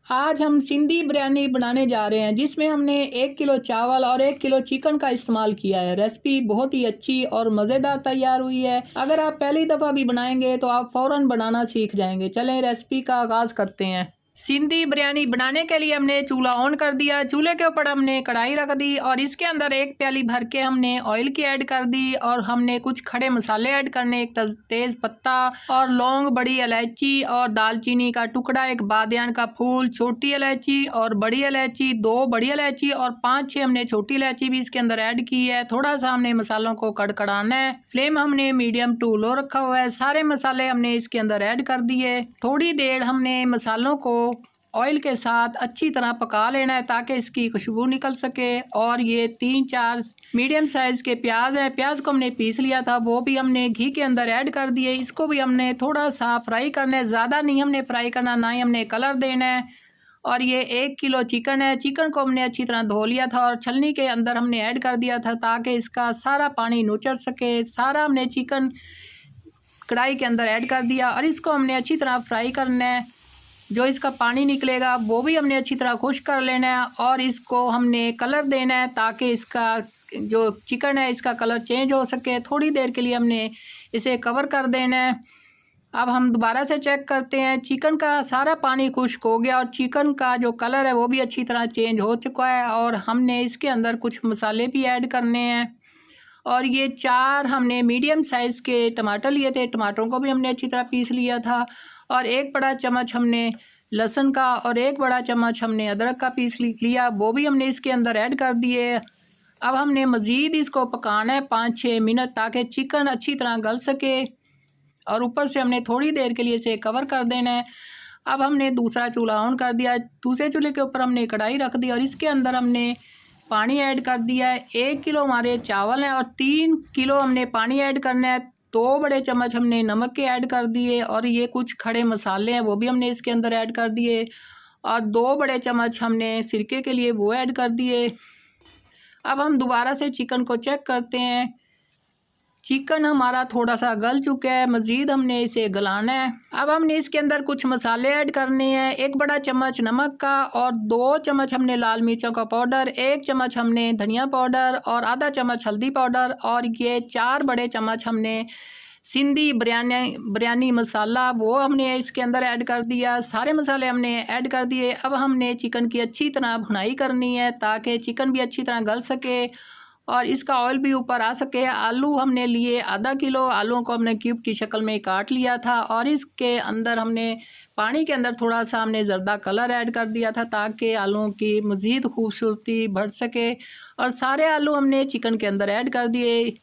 आज हम सिंधी बिरयानी बनाने जा रहे हैं जिसमें हमने 1 किलो चावल और 1 किलो चिकन का इस्तेमाल किया है। रेसिपी बहुत ही अच्छी और मज़ेदार तैयार हुई है। अगर आप पहली दफ़ा भी बनाएंगे तो आप फ़ौरन बनाना सीख जाएंगे। चलें रेसिपी का आगाज़ करते हैं। सिंधी बिरयानी बनाने के लिए हमने चूल्हा ऑन कर दिया। चूल्हे के ऊपर हमने कढ़ाई रख दी और इसके अंदर 1 प्याली भर के हमने ऑयल की ऐड कर दी और हमने कुछ खड़े मसाले ऐड करने, एक तेज़ पत्ता और लौंग, बड़ी इलायची और दालचीनी का टुकड़ा, एक बादियान का फूल, छोटी इलायची और बड़ी इलायची, 2 बड़ी इलायची और 5-6 हमने छोटी इलायची भी इसके अंदर ऐड की है। थोड़ा सा हमने मसालों को कड़कड़ाना है। फ्लेम हमने मीडियम टू लो रखा हुआ है। सारे मसाले हमने इसके अंदर ऐड कर दिए। थोड़ी देर हमने मसालों को ऑयल के साथ अच्छी तरह पका लेना है ताकि इसकी खुशबू निकल सके। और ये 3-4 मीडियम साइज़ के प्याज है, प्याज को हमने पीस लिया था, वो भी हमने घी के अंदर ऐड कर दिए। इसको भी हमने थोड़ा सा फ्राई करना है, ज़्यादा नहीं हमने फ्राई करना, ना ही हमने कलर देना है। और ये 1 किलो चिकन है। चिकन को हमने अच्छी तरह धो लिया था और छलनी के अंदर हमने ऐड कर दिया था ताकि इसका सारा पानी नुचड़ सके। सारा हमने चिकन कढ़ाई के अंदर ऐड कर दिया और इसको हमने अच्छी तरह फ्राई करना है। जो इसका पानी निकलेगा वो भी हमने अच्छी तरह खुश्क कर लेना है और इसको हमने कलर देना है ताकि इसका जो चिकन है इसका कलर चेंज हो सके। थोड़ी देर के लिए हमने इसे कवर कर देना है। अब हम दोबारा से चेक करते हैं। चिकन का सारा पानी खुश्क हो गया और चिकन का जो कलर है वो भी अच्छी तरह चेंज हो चुका है। और हमने इसके अंदर कुछ मसाले भी ऐड करने हैं। और ये 4 हमने मीडियम साइज़ के टमाटर लिए थे, टमाटरों को भी हमने अच्छी तरह पीस लिया था। और 1 बड़ा चम्मच हमने लहसुन का और 1 बड़ा चम्मच हमने अदरक का पीस लिया, वो भी हमने इसके अंदर ऐड कर दिए। अब हमने मज़ीद इसको पकाना है 5-6 मिनट ताकि चिकन अच्छी तरह गल सके और ऊपर से हमने थोड़ी देर के लिए इसे कवर कर देना है। अब हमने दूसरा चूल्हा ऑन कर दिया। दूसरे चूल्हे के ऊपर हमने कढ़ाई रख दी और इसके अंदर हमने पानी ऐड कर दिया है। 1 किलो हमारे चावल हैं और 3 किलो हमने पानी ऐड करना है। 2 बड़े चम्मच हमने नमक के ऐड कर दिए और ये कुछ खड़े मसाले हैं वो भी हमने इसके अंदर ऐड कर दिए। और 2 बड़े चम्मच हमने सिरके के लिए वो ऐड कर दिए। अब हम दोबारा से चिकन को चेक करते हैं। चिकन हमारा थोड़ा सा गल चुका है, मज़ीद हमने इसे गलाना है। अब हमने इसके अंदर कुछ मसाले ऐड करने हैं। 1 बड़ा चम्मच नमक का और 2 चम्मच हमने लाल मिर्चों का पाउडर, 1 चम्मच हमने धनिया पाउडर और आधा चम्मच हल्दी पाउडर और ये 4 बड़े चम्मच हमने सिंधी बिरयानी मसाला वो हमने इसके अंदर ऐड कर दिया। सारे मसाले हमने ऐड कर दिए। अब हमने चिकन की अच्छी तरह भुनाई करनी है ताकि चिकन भी अच्छी तरह गल सके और इसका ऑयल भी ऊपर आ सके। आलू हमने लिए आधा किलो, आलूओं को हमने क्यूब की शक्ल में काट लिया था और इसके अंदर हमने पानी के अंदर थोड़ा सा हमने ज़र्दा कलर ऐड कर दिया था ताकि आलूओं की मज़ीद खूबसूरती बढ़ सके। और सारे आलू हमने चिकन के अंदर ऐड कर दिए।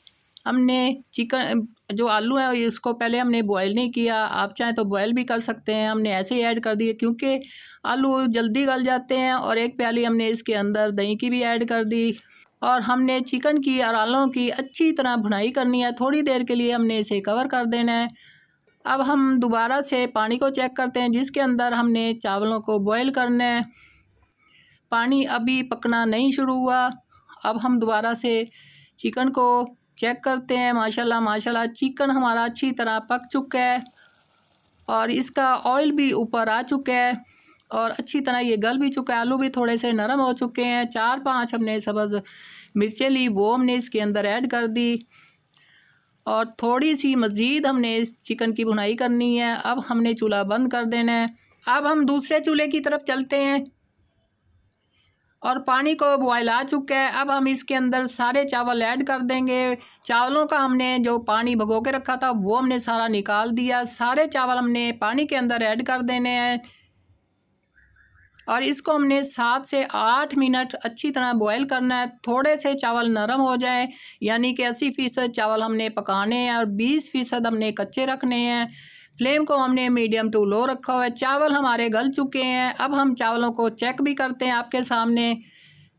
हमने चिकन जो आलू है इसको पहले हमने बॉयल नहीं किया, आप चाहें तो बॉयल भी कर सकते हैं। हमने ऐसे ही ऐड कर दिए क्योंकि आलू जल्दी गल जाते हैं। और 1 प्याली हमने इसके अंदर दही की भी ऐड कर दी। और हमने चिकन की और आलूओं की अच्छी तरह भुनाई करनी है। थोड़ी देर के लिए हमने इसे कवर कर देना है। अब हम दोबारा से पानी को चेक करते हैं जिसके अंदर हमने चावलों को बॉयल करना है। पानी अभी पकना नहीं शुरू हुआ। अब हम दोबारा से चिकन को चेक करते हैं। माशाल्लाह माशाल्लाह चिकन हमारा अच्छी तरह पक चुका है और इसका ऑयल भी ऊपर आ चुका है और अच्छी तरह ये गल भी चुका है। आलू भी थोड़े से नरम हो चुके हैं। 4-5 हमने सब्ज़ मिर्चें ली, वो हमने इसके अंदर ऐड कर दी और थोड़ी सी मज़ीद हमने चिकन की भुनाई करनी है। अब हमने चूल्हा बंद कर देना है। अब हम दूसरे चूल्हे की तरफ चलते हैं और पानी को बॉयल आ चुका है। अब हम इसके अंदर सारे चावल ऐड कर देंगे। चावलों का हमने जो पानी भिगो के रखा था वो हमने सारा निकाल दिया। सारे चावल हमने पानी के अंदर ऐड कर देने हैं और इसको हमने 7 से 8 मिनट अच्छी तरह बॉयल करना है। थोड़े से चावल नरम हो जाए, यानी कि 80% चावल हमने पकाने हैं और 20% हमने कच्चे रखने हैं। फ्लेम को हमने मीडियम टू लो रखा हुआ है। चावल हमारे गल चुके हैं। अब हम चावलों को चेक भी करते हैं आपके सामने।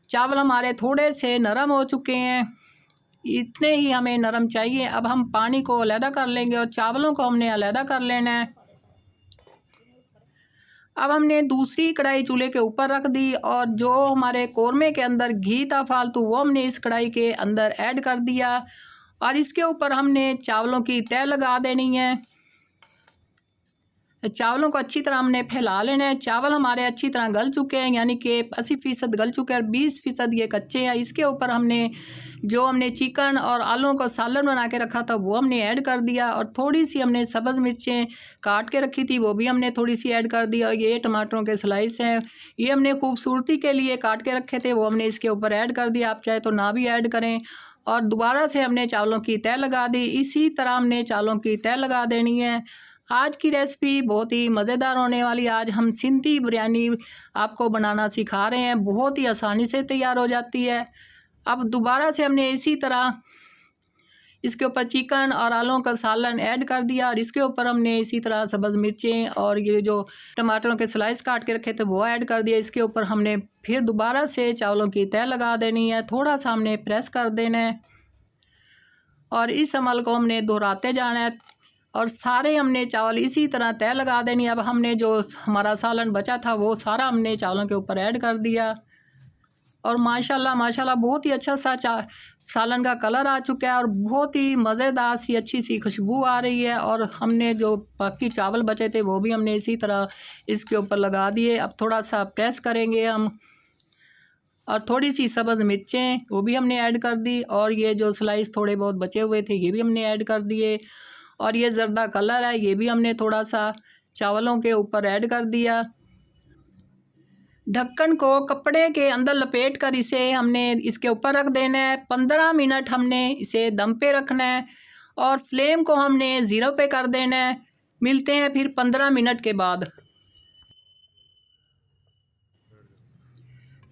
चावल हमारे थोड़े से नरम हो चुके हैं, इतने ही हमें नरम चाहिए। अब हम पानी को अलहदा कर लेंगे और चावलों को हमने अलहदा कर लेना है। अब हमने दूसरी कढ़ाई चूल्हे के ऊपर रख दी और जो हमारे कौरमे के अंदर घी था फालतू वो हमने इस कढ़ाई के अंदर ऐड कर दिया और इसके ऊपर हमने चावलों की तह लगा देनी है। चावलों को अच्छी तरह हमने फैला लेना है। चावल हमारे अच्छी तरह गल चुके हैं, यानी कि 80% गल चुके हैं और 20% ये कच्चे हैं। इसके ऊपर हमने चिकन और आलूओं का सालन बना के रखा था वो हमने ऐड कर दिया, और थोड़ी सी हमने सब्ज़ मिर्चें काट के रखी थी वो भी हमने थोड़ी सी ऐड कर दिया। और ये टमाटरों के स्लाइस हैं, ये हमने खूबसूरती के लिए काट के रखे थे वो हमने इसके ऊपर ऐड कर दिया। आप चाहे तो ना भी ऐड करें। और दोबारा से हमने चावलों की तह लगा दी। इसी तरह हमने चावलों की तह लगा देनी है। आज की रेसिपी बहुत ही मज़ेदार होने वाली है। आज हम सिंधी बिरयानी आपको बनाना सिखा रहे हैं, बहुत ही आसानी से तैयार हो जाती है। अब दोबारा से हमने इसी तरह इसके ऊपर चिकन और आलूओं का सालन ऐड कर दिया, और इसके ऊपर हमने इसी तरह सब्ज़ मिर्चें और ये जो टमाटरों के स्लाइस काट के रखे थे वो ऐड कर दिया। इसके ऊपर हमने फिर दोबारा से चावलों की तह लगा देनी है, थोड़ा सा हमने प्रेस कर देना है, और इस अमल को हमने दोहराते जाना है, और सारे हमने चावल इसी तरह तह लगा देनी है। अब हमने जो हमारा सालन बचा था वो सारा हमने चावलों के ऊपर ऐड कर दिया, और माशाल्लाह माशाल्लाह बहुत ही अच्छा सा सालन का कलर आ चुका है, और बहुत ही मज़ेदार सी अच्छी सी खुशबू आ रही है। और हमने जो बाकी चावल बचे थे वो भी हमने इसी तरह इसके ऊपर लगा दिए। अब थोड़ा सा प्रेस करेंगे हम, और थोड़ी सी सब्ज़ मिर्चें वो भी हमने ऐड कर दी, और ये जो स्लाइस थोड़े बहुत बचे हुए थे ये भी हमने ऐड कर दिए, और ये ज़र्दा कलर है ये भी हमने थोड़ा सा चावलों के ऊपर ऐड कर दिया। ढक्कन को कपड़े के अंदर लपेट कर इसे हमने इसके ऊपर रख देना है। 15 मिनट हमने इसे दम पे रखना है, और फ्लेम को हमने 0 पे कर देना है। मिलते हैं फिर 15 मिनट के बाद।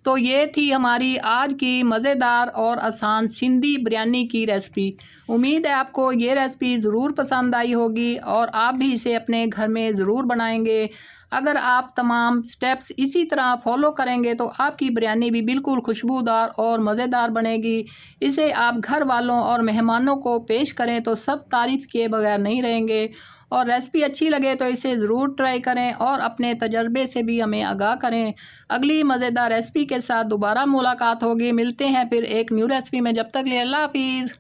तो ये थी हमारी आज की मज़ेदार और आसान सिंधी बिरयानी की रेसिपी। उम्मीद है आपको ये रेसिपी ज़रूर पसंद आई होगी, और आप भी इसे अपने घर में ज़रूर बनाएंगे। अगर आप तमाम स्टेप्स इसी तरह फॉलो करेंगे तो आपकी बिरयानी भी बिल्कुल खुशबूदार और मज़ेदार बनेगी। इसे आप घर वालों और मेहमानों को पेश करें तो सब तारीफ़ किए बगैर नहीं रहेंगे। और रेसिपी अच्छी लगे तो इसे ज़रूर ट्राई करें, और अपने तजर्बे से भी हमें आगाह करें। अगली मज़ेदार रेसिपी के साथ दोबारा मुलाकात होगी। मिलते हैं फिर एक न्यू रेसिपी में। जब तक के लिए अल्लाह हाफिज़।